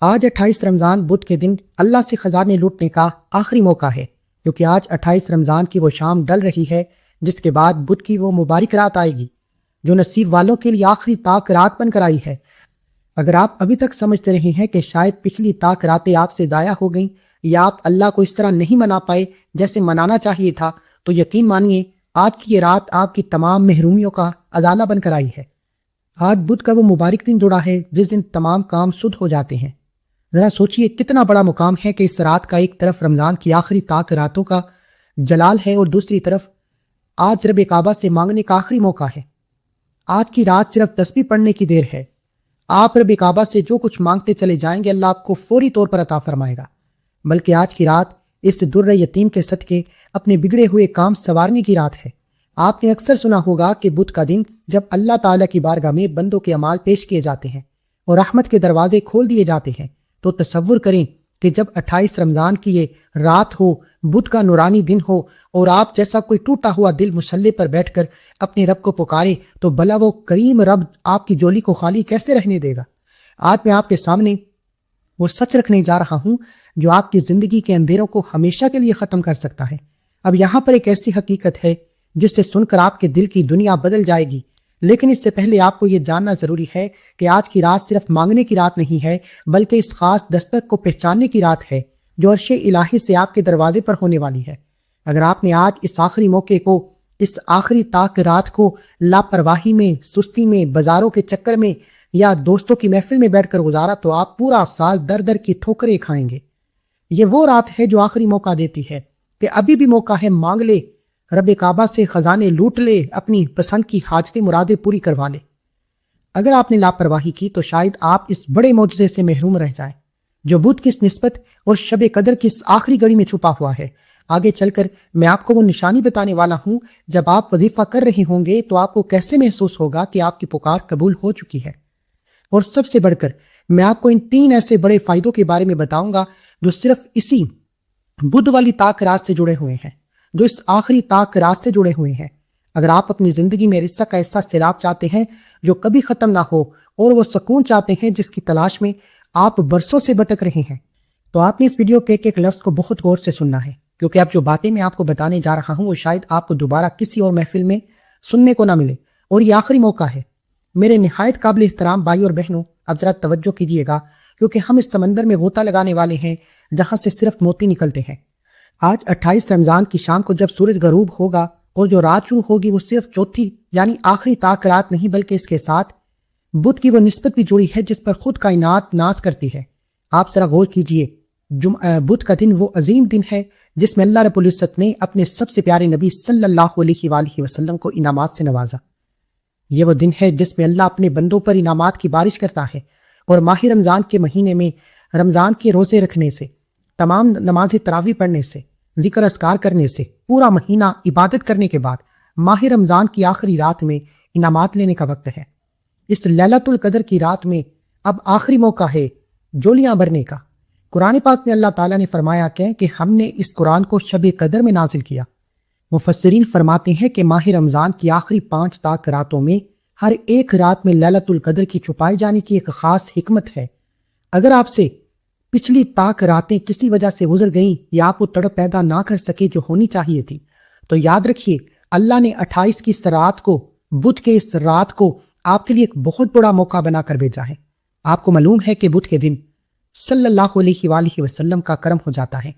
آج 28 رمضان بدھ کے دن اللہ سے خزانے لوٹنے کا آخری موقع ہے، کیونکہ آج 28 رمضان کی وہ شام ڈل رہی ہے جس کے بعد بدھ کی وہ مبارک رات آئے گی جو نصیب والوں کے لیے آخری طاق رات بن کر آئی ہے۔ اگر آپ ابھی تک سمجھتے رہے ہیں کہ شاید پچھلی طاق راتیں آپ سے ضائع ہو گئیں یا آپ اللہ کو اس طرح نہیں منا پائے جیسے منانا چاہیے تھا، تو یقین مانیے آج کی یہ رات آپ کی تمام محرومیوں کا ازالہ بن کر آئی ہے۔ آج بدھ کا وہ مبارک دن جڑا ہے جس دن تمام کام سدھ ہو جاتے ہیں۔ ذرا سوچئے کتنا بڑا مقام ہے کہ اس رات کا ایک طرف رمضان کی آخری طاق راتوں کا جلال ہے اور دوسری طرف آج رب کعبہ سے مانگنے کا آخری موقع ہے۔ آج کی رات صرف تسبیح پڑھنے کی دیر ہے۔ آپ رب کعبہ سے جو کچھ مانگتے چلے جائیں گے اللہ آپ کو فوری طور پر عطا فرمائے گا، بلکہ آج کی رات اس در یتیم کے صدقے اپنے بگڑے ہوئے کام سنوارنے کی رات ہے۔ آپ نے اکثر سنا ہوگا کہ بدھ کا دن جب اللہ تعالیٰ کی بارگاہ میں بندوں کے اعمال پیش کیے جاتے ہیں اور رحمت کے دروازے کھول دیے جاتے ہیں، تو تصور کریں کہ جب 28 رمضان کی یہ رات ہو، بدھ کا نورانی دن ہو اور آپ جیسا کوئی ٹوٹا ہوا دل مصلی پر بیٹھ کر اپنے رب کو پکارے، تو بھلا وہ کریم رب آپ کی جولی کو خالی کیسے رہنے دے گا؟ آج میں آپ کے سامنے وہ سچ رکھنے جا رہا ہوں جو آپ کی زندگی کے اندھیروں کو ہمیشہ کے لیے ختم کر سکتا ہے۔ اب یہاں پر ایک ایسی حقیقت ہے جس سے سن کر آپ کے دل کی دنیا بدل جائے گی، لیکن اس سے پہلے آپ کو یہ جاننا ضروری ہے کہ آج کی رات صرف مانگنے کی رات نہیں ہے، بلکہ اس خاص دستک کو پہچاننے کی رات ہے جو عرش الہی سے آپ کے دروازے پر ہونے والی ہے۔ اگر آپ نے آج اس آخری موقع کو، اس آخری طاق رات کو لاپرواہی میں، سستی میں، بازاروں کے چکر میں یا دوستوں کی محفل میں بیٹھ کر گزارا تو آپ پورا سال در در کی ٹھوکریں کھائیں گے۔ یہ وہ رات ہے جو آخری موقع دیتی ہے کہ ابھی بھی موقع ہے، مانگ لے، رب کعبہ سے خزانے لوٹ لے، اپنی پسند کی حاجتیں مرادیں پوری کروا لے۔ اگر آپ نے لاپرواہی کی تو شاید آپ اس بڑے معجزے سے محروم رہ جائیں جو بدھ کی نسبت اور شب قدر کی اس آخری گھڑی میں چھپا ہوا ہے۔ آگے چل کر میں آپ کو وہ نشانی بتانے والا ہوں، جب آپ وظیفہ کر رہے ہوں گے تو آپ کو کیسے محسوس ہوگا کہ آپ کی پکار قبول ہو چکی ہے۔ اور سب سے بڑھ کر میں آپ کو ان 3 ایسے بڑے فائدوں کے بارے میں بتاؤں گا جو صرف اسی بدھ والی طاق رات سے جڑے ہوئے ہیں، جو اس آخری طاق رات سے جڑے ہوئے ہیں۔ اگر آپ اپنی زندگی میں رزق کا ایسا سیلاب چاہتے ہیں جو کبھی ختم نہ ہو، اور وہ سکون چاہتے ہیں جس کی تلاش میں آپ برسوں سے بھٹک رہے ہیں، تو آپ نے اس ویڈیو کے ایک ایک لفظ کو بہت غور سے سننا ہے، کیونکہ اب جو باتیں میں آپ کو بتانے جا رہا ہوں وہ شاید آپ کو دوبارہ کسی اور محفل میں سننے کو نہ ملے، اور یہ آخری موقع ہے۔ میرے نہایت قابل احترام بھائی اور بہنوں، اب ذرا توجہ کیجیے گا، کیونکہ ہم اس سمندر میں غوطہ لگانے والے ہیں جہاں سے صرف موتی نکلتے ہیں۔ آج 28 رمضان کی شام کو جب سورج غروب ہوگا اور جو رات شروع ہوگی وہ صرف چوتھی یعنی آخری طاق رات نہیں، بلکہ اس کے ساتھ بدھ کی وہ نسبت بھی جڑی ہے جس پر خود کائنات ناز کرتی ہے۔ آپ ذرا غور کیجئے، بدھ کا دن وہ عظیم دن ہے جس میں اللہ رب العزت نے اپنے سب سے پیارے نبی صلی اللہ علیہ وآلہ وسلم کو انعامات سے نوازا۔ یہ وہ دن ہے جس میں اللہ اپنے بندوں پر انعامات کی بارش کرتا ہے، اور ماہ رمضان کے مہینے میں رمضان کے روزے رکھنے سے، تمام نماز تراویح پڑھنے سے، ذکر اذکار کرنے سے، پورا مہینہ عبادت کرنے کے بعد ماہ رمضان کی آخری رات میں انعامات لینے کا وقت ہے۔ اس لیلۃ القدر کی رات میں اب آخری موقع ہے جولیاں بھرنے کا۔ قرآن پاک میں اللہ تعالیٰ نے فرمایا کہ ہم نے اس قرآن کو شب قدر میں نازل کیا۔ مفسرین فرماتے ہیں کہ ماہ رمضان کی آخری 5 طاق راتوں میں ہر ایک رات میں لیلۃ القدر کی چھپائے جانے کی ایک خاص حکمت ہے۔ اگر آپ سے پچھلی طاق راتیں کسی وجہ سے گزر گئیں یا آپ کو تڑپ پیدا نہ کر سکے جو ہونی چاہیے تھی، تو یاد رکھیے اللہ نے 28 کی اس رات کو، بدھ کے اس رات کو آپ کے لیے ایک بہت بڑا موقع بنا کر بھیجا ہے۔ آپ کو معلوم ہے کہ بدھ کے دن صلی اللہ علیہ وآلہ وسلم کا کرم ہو جاتا ہے۔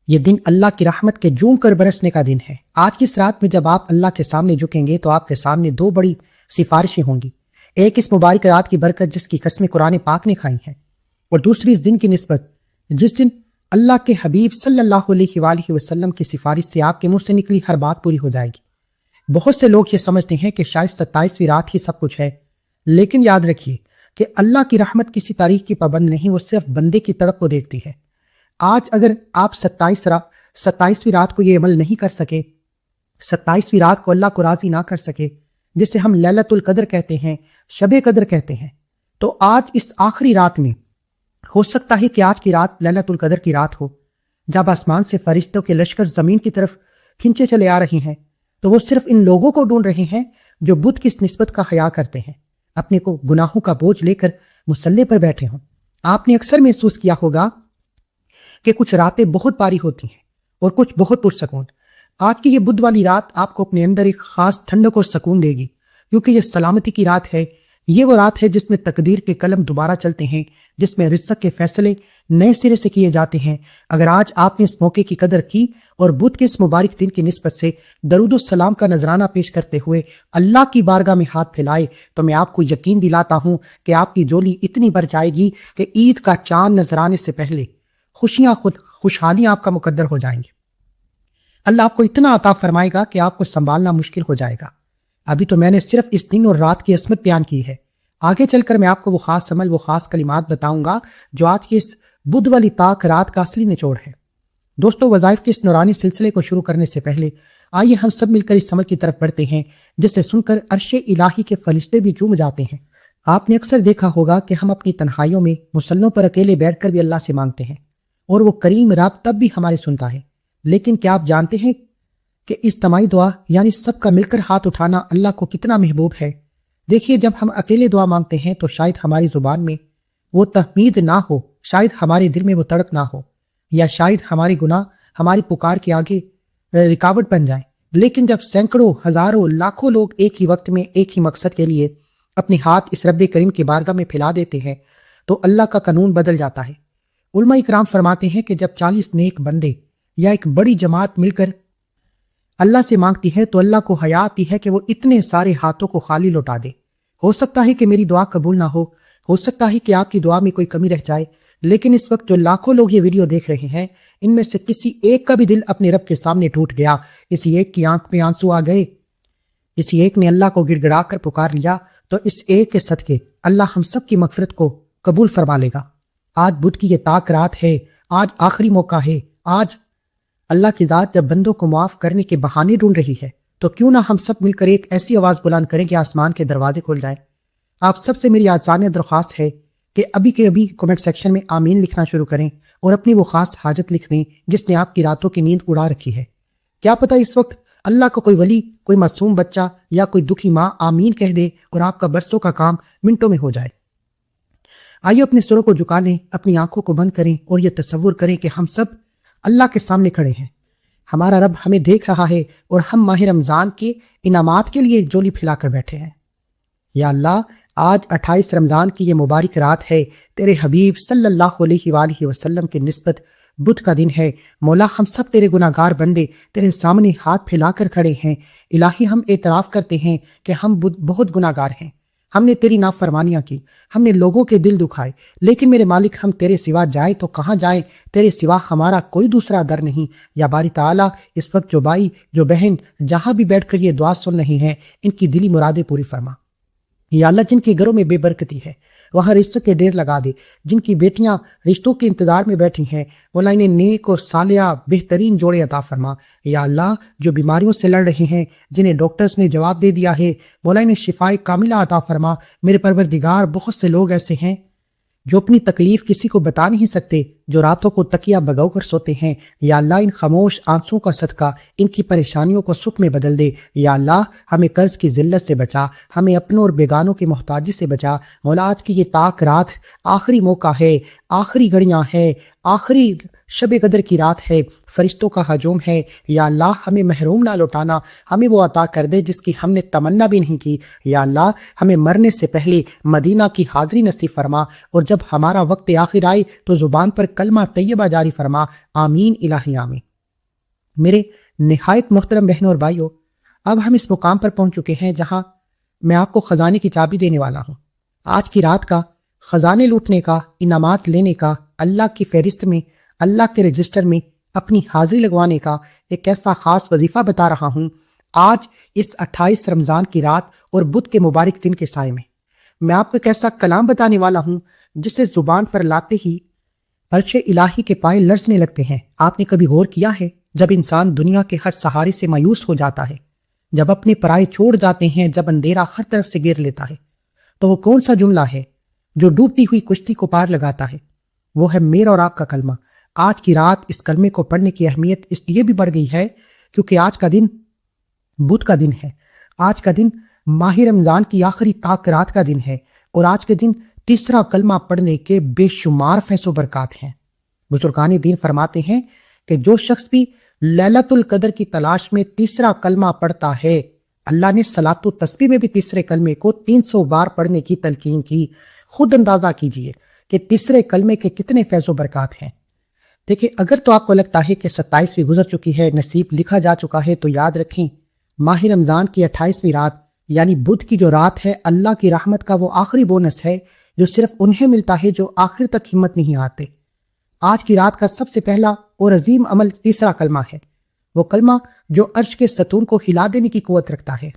یہ دن اللہ کی رحمت کے جھوم کر برسنے کا دن ہے۔ آج کی اس رات میں جب آپ اللہ کے سامنے جھکیں گے تو آپ کے سامنے 2 بڑی سفارشیں ہوں گی، ایک اس مبارک رات کی برکت جس کی قسمیں قرآن پاک نے کھائی ہیں، اور دوسری اس دن کی نسبت جس دن اللہ کے حبیب صلی اللہ علیہ وآلہ وسلم کی سفارش سے آپ کے منہ سے نکلی ہر بات پوری ہو جائے گی۔ بہت سے لوگ یہ سمجھتے ہیں کہ شاید 27ویں رات ہی سب کچھ ہے، لیکن یاد رکھیے کہ اللہ کی رحمت کسی تاریخ کی پابند نہیں، وہ صرف بندے کی تڑپ کو دیکھتی ہے۔ آج اگر آپ 27ویں رات کو یہ عمل نہیں کر سکے، 27ویں رات کو اللہ کو راضی نہ کر سکے، جسے ہم لیلۃ القدر کہتے ہیں، شب قدر کہتے ہیں، تو آج اس آخری رات میں ہو سکتا ہے کہ آج کی رات لیلۃ القدر کی رات ہو، جب آسمان سے فرشتوں کے لشکر زمین کی طرف کھنچے چلے آ رہے ہیں، تو وہ صرف ان لوگوں کو ڈھونڈ رہے ہیں جو بدھ کی اس نسبت کا حیا کرتے ہیں، اپنے کو گناہوں کا بوجھ لے کر مصلی پر بیٹھے ہوں۔ آپ نے اکثر محسوس کیا ہوگا کہ کچھ راتیں بہت باری ہوتی ہیں اور کچھ بہت پرسکون۔ آج کی یہ بدھ والی رات آپ کو اپنے اندر ایک خاص ٹھنڈک اور سکون دے گی، کیونکہ یہ سلامتی کی رات ہے۔ یہ وہ رات ہے جس میں تقدیر کے قلم دوبارہ چلتے ہیں، جس میں رزق کے فیصلے نئے سرے سے کیے جاتے ہیں۔ اگر آج آپ نے اس موقع کی قدر کی اور بدھ کے اس مبارک دن کی نسبت سے درود و سلام کا نذرانہ پیش کرتے ہوئے اللہ کی بارگاہ میں ہاتھ پھیلائے، تو میں آپ کو یقین دلاتا ہوں کہ آپ کی جولی اتنی بڑھ جائے گی کہ عید کا چاند نظر آنے سے پہلے خوشحالیاں آپ کا مقدر ہو جائیں گے۔ اللہ آپ کو اتنا عطا فرمائے گا کہ آپ کو سنبھالنا مشکل ہو جائے گا۔ ابھی تو میں نے صرف اس دن اور رات کی عظمت بیان کی ہے، آگے چل کر میں آپ کو وہ خاص عمل، وہ خاص کلمات بتاؤں گا جو آج کی اس بدھ والی طاق رات کا اصلی نچوڑ ہے۔ دوستو، وظائف کے اس نورانی سلسلے کو شروع کرنے سے پہلے آئیے ہم سب مل کر اس عمل کی طرف بڑھتے ہیں جسے سن کر عرش الہی کے فرشتے بھی جھوم جاتے ہیں۔ آپ نے اکثر دیکھا ہوگا کہ ہم اپنی تنہائیوں میں مصلوں پر اکیلے بیٹھ کر بھی اللہ سے مانگتے ہیں، اور وہ کریم رب تب بھی ہمارے سنتا ہے۔ لیکن کیا آپ جانتے ہیں کہ اجتماعی دعا یعنی سب کا مل کر ہاتھ اٹھانا اللہ کو کتنا محبوب ہے؟ دیکھیے، جب ہم اکیلے دعا مانگتے ہیں تو شاید ہماری زبان میں وہ تحمید نہ ہو، شاید ہمارے دل میں وہ تڑپ نہ ہو، یا شاید ہمارے گناہ ہماری پکار کے آگے رکاوٹ بن جائیں۔ لیکن جب سینکڑوں، ہزاروں، لاکھوں لوگ ایک ہی وقت میں ایک ہی مقصد کے لیے اپنے ہاتھ اس رب کریم کی بارگاہ میں پھیلا دیتے ہیں تو اللہ کا قانون بدل جاتا ہے۔ علماء اکرام فرماتے ہیں کہ جب 40 نیک بندے یا ایک بڑی جماعت مل کر اللہ سے مانگتی ہے تو اللہ کو حیا آتی ہے کہ وہ اتنے سارے ہاتھوں کو خالی لوٹا دے۔ ہو سکتا ہے کہ میری دعا قبول نہ ہو سکتا ہے کہ آپ کی دعا میں کوئی کمی رہ جائے، لیکن اس وقت جو لاکھوں لوگ یہ ویڈیو دیکھ رہے ہیں، ان میں سے کسی ایک کا بھی دل اپنے رب کے سامنے ٹوٹ گیا، کسی ایک کی آنکھ میں آنسو آ گئے، کسی ایک نے اللہ کو گڑ گڑا کر پکار لیا، تو اس ایک کے صدقے اللہ ہم سب کی مغفرت کو قبول فرما لے گا۔ آج بدھ کی یہ طاق رات ہے، آج آخری موقع ہے۔ آج اللہ کی ذات جب بندوں کو معاف کرنے کے بہانے ڈھونڈ رہی ہے تو کیوں نہ ہم سب مل کر ایک ایسی آواز بلند کریں کہ آسمان کے دروازے کھل جائیں۔ آپ سب سے میری آجزانیہ درخواست ہے کہ ابھی کے ابھی کمنٹ سیکشن میں آمین لکھنا شروع کریں اور اپنی وہ خاص حاجت لکھ دیں جس نے آپ کی راتوں کی نیند اڑا رکھی ہے۔ کیا پتہ اس وقت اللہ کا کوئی ولی، کوئی معصوم بچہ یا کوئی دکھی ماں آمین کہہ دے اور آپ کا برسوں کا کام منٹوں میں ہو جائے۔ آئیے اپنے سروں کو جھکا لیں، اپنی آنکھوں کو بند کریں اور یہ تصور کریں کہ ہم سب اللہ کے سامنے کھڑے ہیں۔ ہمارا رب ہمیں دیکھ رہا ہے اور ہم ماہ رمضان کے انعامات کے لیے جولی پھیلا کر بیٹھے ہیں۔ یا اللہ، آج 28 رمضان کی یہ مبارک رات ہے، تیرے حبیب صلی اللہ علیہ وآلہ وسلم کے نسبت بدھ کا دن ہے۔ مولا، ہم سب تیرے گناہ گار بندے تیرے سامنے ہاتھ پھیلا کر کھڑے ہیں۔ الہی، ہم اعتراف کرتے ہیں کہ ہم بہت گناہ گار ہیں، ہم نے تیری نافرمانیاں کی، ہم نے لوگوں کے دل دکھائے، لیکن میرے مالک، ہم تیرے سوا جائیں تو کہاں جائیں؟ تیرے سوا ہمارا کوئی دوسرا در نہیں۔ یا باری تعالیٰ، اس وقت جو بھائی، جو بہن جہاں بھی بیٹھ کر یہ دعا سن رہی ہیں، ان کی دلی مرادیں پوری فرما۔ یا اللہ، جن کے گھروں میں بے برکتی ہے وہاں رزق کے ڈیر لگا دے، جن کی بیٹیاں رشتوں کے انتظار میں بیٹھی ہیں مولا، انہیں نیک اور صالحہ بہترین جوڑے عطا فرما۔ یا اللہ، جو بیماریوں سے لڑ رہے ہیں، جنہیں ڈاکٹرز نے جواب دے دیا ہے، مولا انہیں شفائے کاملہ عطا فرما۔ میرے پروردگار، بہت سے لوگ ایسے ہیں جو اپنی تکلیف کسی کو بتا نہیں سکتے، جو راتوں کو تکیہ بگو کر سوتے ہیں۔ یا اللہ، ان خاموش آنسوں کا صدقہ ان کی پریشانیوں کو سکھ میں بدل دے۔ یا اللہ، ہمیں قرض کی ذلت سے بچا، ہمیں اپنوں اور بیگانوں کی محتاجی سے بچا۔ مولا، آج کی یہ طاق رات آخری موقع ہے، آخری گھڑیاں ہے، آخری شب قدر کی رات ہے، فرشتوں کا ہجوم ہے۔ یا اللہ، ہمیں محروم نہ لوٹانا، ہمیں وہ عطا کر دے جس کی ہم نے تمنا بھی نہیں کی۔ یا اللہ، ہمیں مرنے سے پہلے مدینہ کی حاضری نصیب فرما، اور جب ہمارا وقت آخر آئے تو زبان پر کلمہ طیبہ جاری فرما۔ آمین الہی آمین۔ میرے نہایت محترم بہنوں اور بھائیوں، اب ہم اس مقام پر پہنچ چکے ہیں جہاں میں آپ کو خزانے کی چابی دینے والا ہوں۔ آج کی رات کا خزانے لوٹنے کا، انعامات لینے کا، اللہ کی فہرست میں، اللہ کے رجسٹر میں اپنی حاضری لگوانے کا ایک ایسا خاص وظیفہ بتا رہا ہوں۔ آج اس 28 رمضان کی رات اور بدھ کے مبارک دن کے سائے میں آپ کو ایک ایسا کلام بتانے والا ہوں جسے زبان پر لاتے ہی عرش الہی کے پائے لرزنے لگتے ہیں۔ آپ نے کبھی غور کیا ہے، جب انسان دنیا کے ہر سہارے سے مایوس ہو جاتا ہے، جب اپنے پرائے چھوڑ جاتے ہیں، جب اندھیرا ہر طرف سے گھیر لیتا ہے، تو وہ کون سا جملہ ہے جو ڈوبتی ہوئی کشتی کو پار لگاتا ہے؟ وہ ہے میرا اور آپ کا کلمہ۔ آج کی رات اس کلمے کو پڑھنے کی اہمیت اس لیے بھی بڑھ گئی ہے کیونکہ آج کا دن بدھ کا دن ہے، آج کا دن ماہ رمضان کی آخری طاق رات کا دن ہے، اور آج کے دن تیسرا کلمہ پڑھنے کے بے شمار فیض و برکات ہیں۔ بزرگان دین فرماتے ہیں کہ جو شخص بھی لیلۃ القدر کی تلاش میں تیسرا کلمہ پڑھتا ہے، اللہ نے صلاۃ و تسبیح میں بھی تیسرے کلمے کو 300 بار پڑھنے کی تلقین کی۔ خود اندازہ کیجئے کہ تیسرے کلمے کے کتنے فیض و برکات ہیں۔ دیکھیں، اگر تو آپ کو لگتا ہے کہ 27ویں گزر چکی ہے، نصیب لکھا جا چکا ہے، تو یاد رکھیں ماہ رمضان کی 28ویں رات یعنی بدھ کی جو رات ہے، اللہ کی رحمت کا وہ آخری بونس ہے جو صرف انہیں ملتا ہے جو آخر تک ہمت نہیں آتے۔ آج کی رات کا سب سے پہلا اور عظیم عمل تیسرا کلمہ ہے، وہ کلمہ جو عرش کے ستون کو ہلا دینے کی قوت رکھتا ہے۔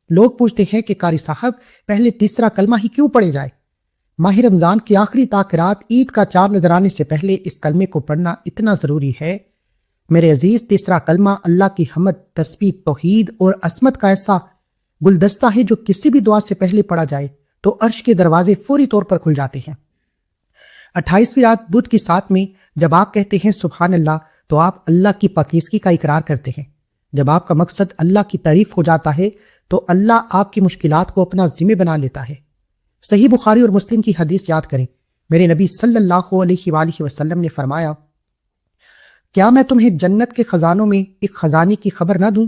لوگ پوچھتے ہیں کہ قاری صاحب پہلے تیسرا کلمہ ہی کیوں پڑھے جائے؟ ماہ رمضان کی آخری تاک رات عید کا چاند نظر آنے سے پہلے اس کلمے کو پڑھنا اتنا ضروری ہے۔ میرے عزیز، تیسرا کلمہ اللہ کی حمد، تسبیح، توحید اور عصمت کا ایسا گلدستہ ہے جو کسی بھی دعا سے پہلے پڑھا جائے تو عرش کے دروازے فوری طور پر کھل جاتے ہیں۔ 28ویں رات بدھ کی 7 میں جب آپ کہتے ہیں سبحان اللہ تو آپ اللہ کی پاکیزگی کا اقرار کرتے ہیں۔ جب آپ کا مقصد اللہ کی تعریف ہو جاتا ہے تو اللہ آپ کی مشکلات کو اپنا ذمہ بنا لیتا ہے۔ صحیح بخاری اور مسلم کی حدیث یاد کریں، میرے نبی صلی اللہ علیہ وآلہ وسلم نے فرمایا، کیا میں تمہیں جنت کے خزانوں میں ایک خزانے کی خبر نہ دوں؟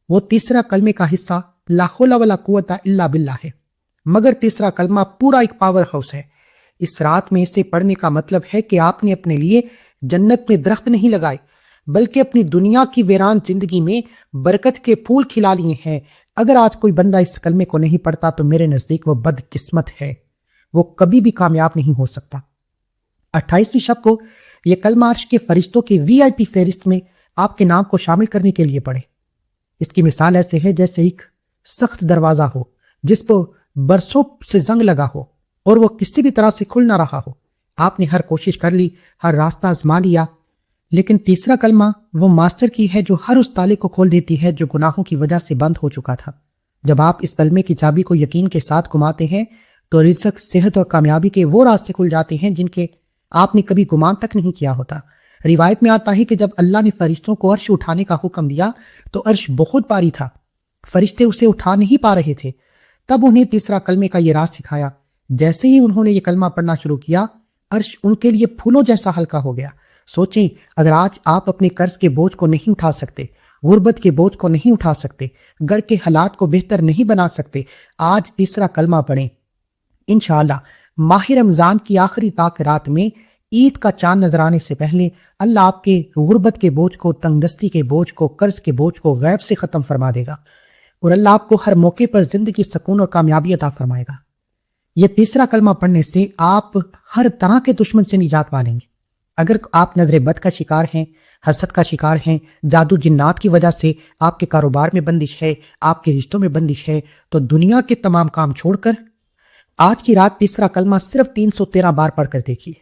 وہ تیسرا کلمے کا حصہ لا حول ولا قوت الا باللہ ہے، مگر تیسرا کلمہ پورا ایک پاور ہاؤس ہے۔ اس رات میں اسے پڑھنے کا مطلب ہے کہ آپ نے اپنے لیے جنت میں درخت نہیں لگائے بلکہ اپنی دنیا کی ویران زندگی میں برکت کے پھول کھلا لیے ہیں۔ اگر آج کوئی بندہ اس کلمے کو نہیں پڑھتا تو میرے نزدیک وہ بد قسمت ہے، وہ کبھی بھی کامیاب نہیں ہو سکتا۔ 28ویں شب کو یہ کلمہ عرش کے فرشتوں کی VIP فہرست میں آپ کے نام کو شامل کرنے کے لیے پڑھے۔ اس کی مثال ایسے ہے جیسے ایک سخت دروازہ ہو جس پر برسوں سے زنگ لگا ہو اور وہ کسی بھی طرح سے کھل نہ رہا ہو۔ آپ نے ہر کوشش کر لی، ہر راستہ آزما لیا، لیکن تیسرا کلمہ وہ ماسٹر کی ہے جو ہر اس تالے کو کھول دیتی ہے جو گناہوں کی وجہ سے بند ہو چکا تھا۔ جب آپ اس کلمے کی چابی کو یقین کے ساتھ گھماتے ہیں تو رزق، صحت اور کامیابی کے وہ راستے کھل جاتے ہیں جن کے آپ نے کبھی گمان تک نہیں کیا ہوتا۔ روایت میں آتا ہے کہ جب اللہ نے فرشتوں کو عرش اٹھانے کا حکم دیا تو عرش بہت بھاری تھا، فرشتے اسے اٹھا نہیں پا رہے تھے۔ تب انہیں تیسرا کلمے کا یہ راز سکھایا۔ جیسے ہی انہوں نے یہ کلمہ پڑھنا شروع کیا، عرش ان کے لیے پھولوں جیسا ہلکا ہو گیا۔ سوچیں، اگر آج آپ اپنے قرض کے بوجھ کو نہیں اٹھا سکتے، غربت کے بوجھ کو نہیں اٹھا سکتے، گھر کے حالات کو بہتر نہیں بنا سکتے، آج تیسرا کلمہ پڑھیں۔ انشاءاللہ ماہ رمضان کی آخری تاک رات میں عید کا چاند نظر آنے سے پہلے اللہ آپ کے غربت کے بوجھ کو، تنگ دستی کے بوجھ کو، قرض کے بوجھ کو غیب سے ختم فرما دے گا اور اللہ آپ کو ہر موقع پر زندگی سکون اور کامیابی عطا فرمائے گا۔ یہ تیسرا کلمہ پڑھنے سے آپ ہر طرح کے دشمن سے نجات پالیں گے۔ اگر آپ نظر بد کا شکار ہیں، حسد کا شکار ہیں، جادو جنات کی وجہ سے آپ کے کاروبار میں بندش ہے، آپ کے رشتوں میں بندش ہے، تو دنیا کے تمام کام چھوڑ کر آج کی رات تیسرا کلمہ صرف 313 بار پڑھ کر دیکھیے۔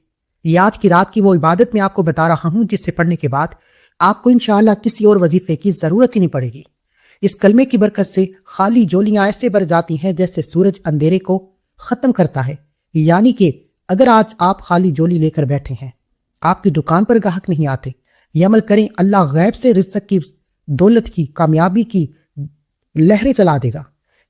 یہ آج کی رات کی وہ عبادت میں آپ کو بتا رہا ہوں جس سے پڑھنے کے بعد آپ کو انشاءاللہ کسی اور وظیفے کی ضرورت ہی نہیں پڑے گی۔ اس کلمے کی برکت سے خالی جولیاں ایسے بھر جاتی ہیں جیسے سورج اندھیرے کو ختم کرتا ہے۔ یعنی کہ اگر آج آپ خالی جولی لے کر بیٹھے ہیں، آپ کی دکان پر گاہک نہیں آتے، یہ عمل کریں، اللہ غیب سے رزق کی، دولت کی، کامیابی کی لہریں چلا دے گا۔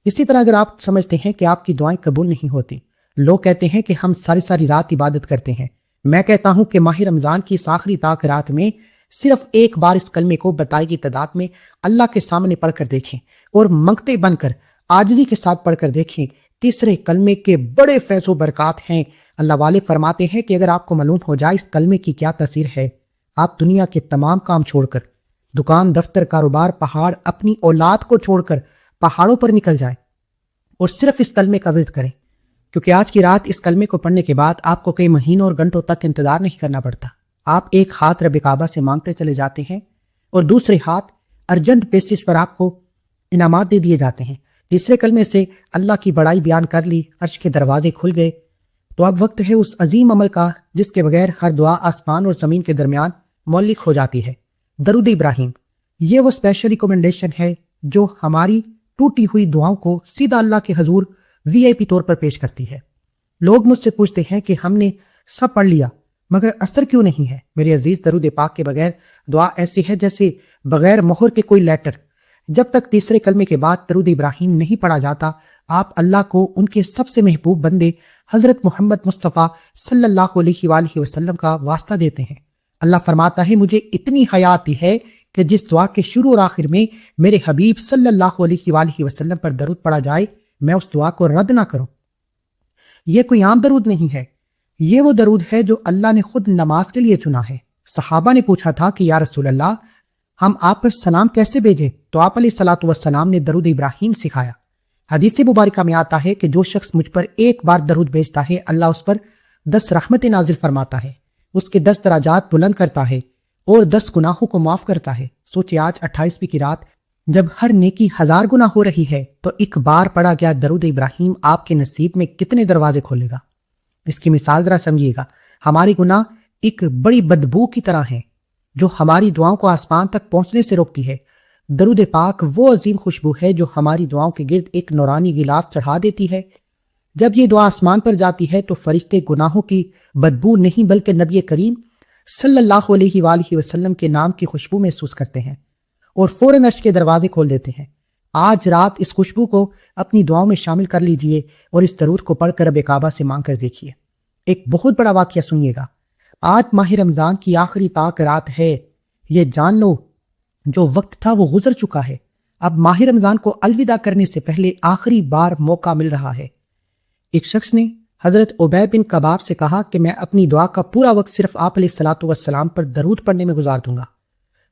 اسی طرح اگر آپ سمجھتے ہیں کہ آپ کی دعائیں قبول نہیں ہوتی، لوگ کہتے ہیں کہ ہم ساری رات عبادت کرتے ہیں، میں کہتا ہوں کہ ماہ رمضان کی اس آخری تاک رات میں صرف ایک بار اس کلمے کو بتائی گئی تعداد میں اللہ کے سامنے پڑھ کر دیکھیں اور منگتے بن کر عاجزی کے ساتھ پڑھ کر دیکھیں۔ تیسرے کلمے کے بڑے فیض و برکات ہیں۔ اللہ والے فرماتے ہیں کہ اگر آپ کو معلوم ہو جائے اس کلمے کی کیا تاثیر ہے، آپ دنیا کے تمام کام چھوڑ کر، دکان، دفتر، کاروبار، پہاڑ، اپنی اولاد کو چھوڑ کر پہاڑوں پر نکل جائیں اور صرف اس کلمے کا ورد کریں، کیونکہ آج کی رات اس کلمے کو پڑھنے کے بعد آپ کو کئی مہینوں اور گھنٹوں تک انتظار نہیں کرنا پڑتا۔ آپ ایک ہاتھ رب کعبہ سے مانگتے چلے جاتے ہیں اور دوسرے ہاتھ ارجنٹ بیسس پر آپ کو انعامات دے دیے جاتے ہیں۔ تیسرے کلمے سے اللہ کی بڑائی بیان کر لی، عرش کے دروازے کھل گئے، تو اب وقت ہے اس عظیم عمل کا جس کے بغیر ہر دعا آسمان اور زمین کے درمیان معلق ہو جاتی ہے، درود ابراہیم۔ یہ وہ اسپیشل ریکمنڈیشن ہے جو ہماری ٹوٹی ہوئی دعاؤں کو سیدھا اللہ کے حضور VIP طور پر پیش کرتی ہے۔ لوگ مجھ سے پوچھتے ہیں کہ ہم نے سب پڑھ لیا مگر اثر کیوں نہیں ہے؟ میرے عزیز، درود پاک کے بغیر دعا ایسی ہے جیسے بغیر مہر کے کوئی لیٹر۔ جب تک تیسرے کلمے کے بعد درود ابراہیم نہیں پڑھا جاتا، آپ اللہ کو ان کے سب سے محبوب بندے حضرت محمد مصطفیٰ صلی اللہ علیہ وآلہ وسلم کا واسطہ دیتے ہیں۔ اللہ فرماتا ہے مجھے اتنی حیا آتی ہے کہ جس دعا کے شروع اور آخر میں میرے حبیب صلی اللہ علیہ وآلہ وسلم پر درود پڑھا جائے میں اس دعا کو رد نہ کروں۔ یہ کوئی عام درود نہیں ہے، یہ وہ درود ہے جو اللہ نے خود نماز کے لیے چنا ہے۔ صحابہ نے پوچھا تھا کہ یا رسول اللہ ہم آپ پر سلام کیسے بھیجیں؟ تو آپ علیہ الصلوۃ والسلام نے درود ابراہیم سکھایا۔ حدیث مبارکہ میں آتا ہے کہ جو شخص مجھ پر ایک بار درود بھیجتا ہے اللہ اس پر 10 رحمتیں نازل فرماتا ہے، اس کے 10 درجات بلند کرتا ہے اور 10 گناہوں کو معاف کرتا ہے۔ سوچے آج 28ویں کی رات جب ہر نیکی 1000 گنا ہو رہی ہے تو ایک بار پڑھا گیا درود ابراہیم آپ کے نصیب میں کتنے دروازے کھولے گا۔ اس کی مثال ذرا سمجھیے گا، ہماری گناہ ایک بڑی بدبو کی طرح ہیں جو ہماری دعاؤں کو آسمان تک پہنچنے سے روکتی ہے۔ درود پاک وہ عظیم خوشبو ہے جو ہماری دعاؤں کے گرد ایک نورانی غلاف چڑھا دیتی ہے۔ جب یہ دعا آسمان پر جاتی ہے تو فرشتے گناہوں کی بدبو نہیں بلکہ نبی کریم صلی اللہ علیہ وآلہ وسلم کے نام کی خوشبو محسوس کرتے ہیں اور فوراً عرش کے دروازے کھول دیتے ہیں۔ آج رات اس خوشبو کو اپنی دعاؤں میں شامل کر لیجئے اور اس درود کو پڑھ کر رب کعبہ سے مانگ کر دیکھیے۔ ایک بہت بڑا واقعہ سنیے گا۔ آج ماہ رمضان کی آخری طاق رات ہے، یہ جان لو جو وقت تھا وہ گزر چکا ہے۔ اب ماہ رمضان کو الوداع کرنے سے پہلے آخری بار موقع مل رہا ہے۔ ایک شخص نے حضرت عبی بن کباب سے کہا کہ میں اپنی دعا کا پورا وقت صرف آپ علیہ الصلوۃ والسلام پر درود پڑھنے میں گزار دوں گا۔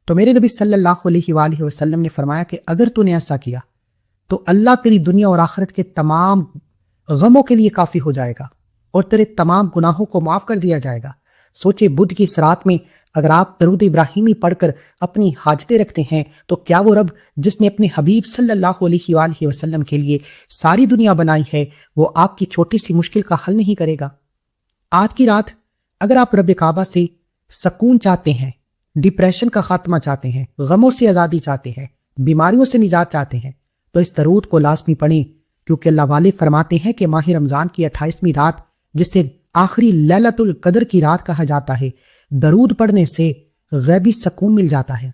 تو میرے نبی صلی اللہ علیہ وآلہ وسلم نے فرمایا کہ اگر تو نے ایسا کیا تو اللہ تیری دنیا اور آخرت کے تمام غموں کے لیے کافی ہو جائے گا اور تیرے تمام گناہوں کو معاف کر دیا جائے گا۔ سوچے بدھ کی اس رات میں اگر آپ درود ابراہیمی پڑھ کر اپنی حاجتیں رکھتے ہیں تو کیا وہ رب جس نے اپنے حبیب صلی اللہ علیہ وآلہ وسلم کے لیے ساری دنیا بنائی ہے وہ آپ کی چھوٹی سی مشکل کا حل نہیں کرے گا؟ آج کی رات اگر آپ رب کعبہ سے سکون چاہتے ہیں، ڈپریشن کا خاتمہ چاہتے ہیں، غموں سے آزادی چاہتے ہیں، بیماریوں سے نجات چاہتے ہیں تو اس درود کو لازمی پڑھیں، کیونکہ اللہ والے فرماتے ہیں کہ ماہ رمضان کی 28ویں رات جسے آخری لیلۃ القدر کی رات کہا جاتا ہے، درود پڑھنے سے غیبی سکون مل جاتا ہے۔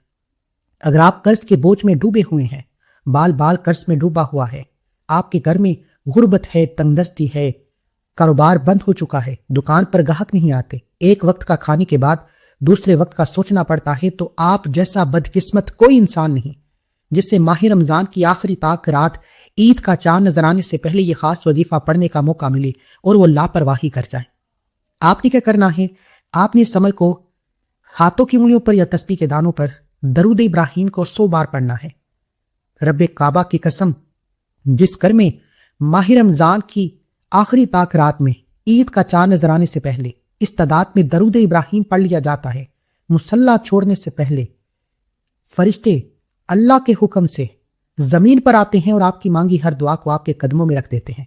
اگر آپ قرض کے بوجھ میں ڈوبے ہوئے ہیں، بال بال قرض میں ڈوبا ہوا ہے، آپ کے گھر میں غربت ہے، تنگ دستی ہے، کاروبار بند ہو چکا ہے، دکان پر گاہک نہیں آتے، ایک وقت کا کھانے کے بعد دوسرے وقت کا سوچنا پڑتا ہے، تو آپ جیسا بدقسمت کوئی انسان نہیں جس سے ماہ رمضان کی آخری طاق رات عید کا چاند نظر آنے سے پہلے یہ خاص وظیفہ پڑھنے کا موقع ملے اور وہ لاپرواہی کر جائے۔ آپ نے کیا کرنا ہے؟ آپ نے اس عمل کو ہاتھوں کی انگلیوں پر یا تسبیح کے دانوں پر درود ابراہیم کو 100 بار پڑھنا ہے۔ رب کعبہ کی قسم، جس گھر میں ماہ رمضان کی آخری طاق رات میں عید کا چاند نظر آنے سے پہلے اس تعداد میں درود ابراہیم پڑھ لیا جاتا ہے، مصلی چھوڑنے سے پہلے فرشتے اللہ کے حکم سے زمین پر آتے ہیں اور آپ کی مانگی ہر دعا کو آپ کے قدموں میں رکھ دیتے ہیں۔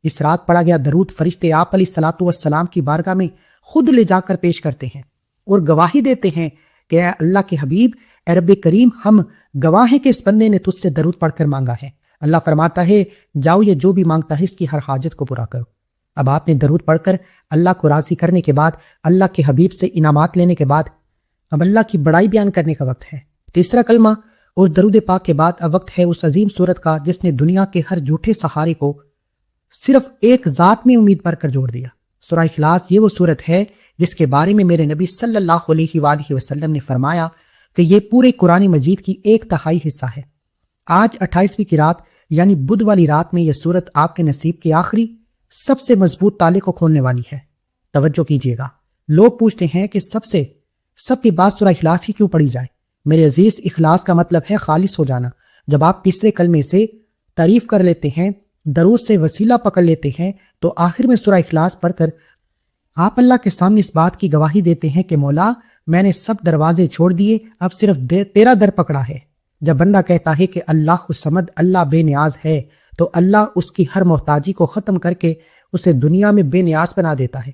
اس رات پڑھا گیا درود فرشتے آپ علیہ الصلوۃ والسلام کی بارگاہ میں خود لے جا کر پیش کرتے ہیں اور گواہی دیتے ہیں کہ اے اللہ کے حبیب، اے رب کریم، ہم گواہ ہیں کہ اس بندے نے تجھ سے درود پڑھ کر مانگا ہے۔ اللہ فرماتا ہے جاؤ یہ جو بھی مانگتا ہے اس کی ہر حاجت کو پورا کرو۔ اب آپ نے درود پڑھ کر اللہ کو راضی کرنے کے بعد، اللہ کے حبیب سے انعامات لینے کے بعد اب اللہ کی بڑائی بیان کرنے کا وقت ہے۔ تیسرا کلمہ اور درود پاک کے بعد اب وقت ہے اس عظیم صورت کا جس نے دنیا کے ہر جھوٹے سہارے کو صرف ایک ذات میں امید پر کر جوڑ دیا۔ سورہ اخلاص یہ وہ صورت ہے جس کے بارے میں میرے نبی صلی اللہ علیہ وآلہ وسلم نے فرمایا کہ یہ پورے قرآن مجید کی 1/3 حصہ ہے۔ آج 28ویں کی رات یعنی بدھ والی رات میں یہ صورت آپ کے نصیب کے آخری سب سے مضبوط تالے کو کھولنے والی ہے۔ توجہ کیجیے گا، لوگ پوچھتے ہیں کہ سب کے بعد سورہ اخلاص ہی کیوں پڑھی جائے؟ میرے عزیز، اخلاص کا مطلب ہے خالص ہو جانا۔ جب آپ تیسرے کلمے سے تعریف کر لیتے ہیں، درود سے وسیلہ پکڑ لیتے ہیں، تو آخر میں سورہ اخلاص پڑھ کر آپ اللہ کے سامنے اس بات کی گواہی دیتے ہیں کہ مولا میں نے سب دروازے چھوڑ دیے، اب صرف تیرا در پکڑا ہے۔ جب بندہ کہتا ہے کہ اللہ الصمد، اللہ بے نیاز ہے، تو اللہ اس کی ہر محتاجی کو ختم کر کے اسے دنیا میں بے نیاز بنا دیتا ہے۔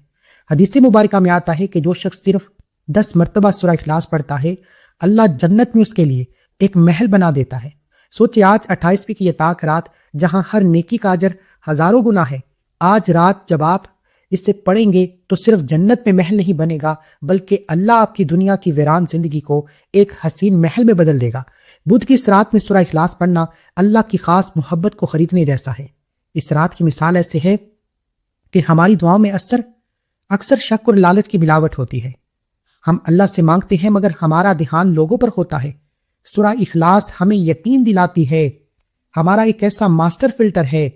حدیث مبارکہ میں آتا ہے کہ جو شخص صرف 10 مرتبہ سورہ اخلاص پڑھتا ہے، اللہ جنت میں اس کے لیے ایک محل بنا دیتا ہے۔ سوچے آج 28ویں کی یہ طاق رات جہاں ہر نیکی کا اجر ہزاروں گنا ہے، آج رات جب آپ اس سے پڑھیں گے تو صرف جنت میں محل نہیں بنے گا بلکہ اللہ آپ کی دنیا کی ویران زندگی کو ایک حسین محل میں بدل دے گا۔ بدھ کی اس رات میں سورہ اخلاص پڑھنا اللہ کی خاص محبت کو خریدنے جیسا ہے۔ اس رات کی مثال ایسے ہے کہ ہماری دعاؤں میں اکثر شک اور لالچ کی ملاوٹ ہوتی ہے۔ ہم اللہ سے مانگتے ہیں مگر ہمارا دھیان لوگوں پر ہوتا ہے۔ سورہ اخلاص ہمیں یقین دلاتی ہے، ہمارا ایک ایسا ماسٹر فلٹر ہے،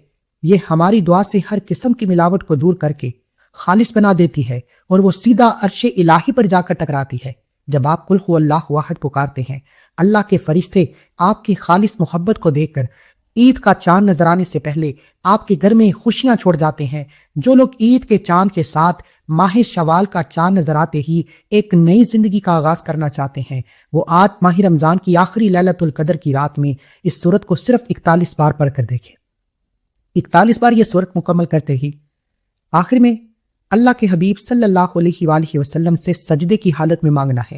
یہ ہماری دعا سے ہر قسم کی ملاوٹ کو دور کر کے خالص بنا دیتی ہے اور وہ سیدھا عرش الہی پر جا کر ٹکراتی ہے۔ جب آپ قل هو اللہ واحد پکارتے ہیں، اللہ کے فرشتے آپ کی خالص محبت کو دیکھ کر عید کا چاند نظر آنے سے پہلے آپ کے گھر میں خوشیاں چھوڑ جاتے ہیں۔ جو لوگ عید کے چاند کے ساتھ ماہ شوال کا چاند نظر آتے ہی ایک نئی زندگی کا آغاز کرنا چاہتے ہیں، وہ آج ماہ رمضان کی آخری لیلۃ القدر کی رات میں اس سورت کو صرف 41 بار پڑھ کر دیکھیں۔ 41 بار یہ سورت مکمل کرتے ہی آخر میں اللہ کے حبیب صلی اللہ علیہ وآلہ وسلم سے سجدے کی حالت میں مانگنا ہے،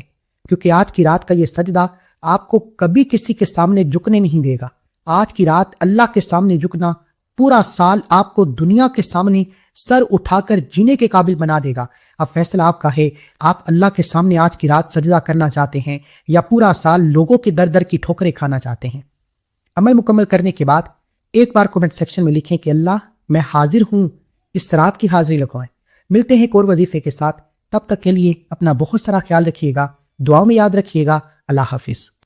کیونکہ آج کی رات کا یہ سجدہ آپ کو کبھی کسی کے سامنے جھکنے نہیں دے گا۔ آج کی رات اللہ کے سامنے جھکنا پورا سال آپ کو دنیا کے سامنے سر اٹھا کر جینے کے قابل بنا دے گا۔ اب فیصلہ آپ کا ہے، آپ اللہ کے سامنے آج کی رات سجدہ کرنا چاہتے ہیں یا پورا سال لوگوں کے در در کی ٹھوکریں کھانا چاہتے ہیں۔ عمل مکمل کرنے کے بعد ایک بار کمنٹ سیکشن میں لکھیں کہ اللہ میں حاضر ہوں، اس رات کی حاضری لگوائیں۔ ملتے ہیں ایک اور وظیفے کے ساتھ، تب تک کے لیے اپنا بہت سارا خیال رکھیے گا، دعاؤں میں یاد رکھیے گا۔ اللہ حافظ۔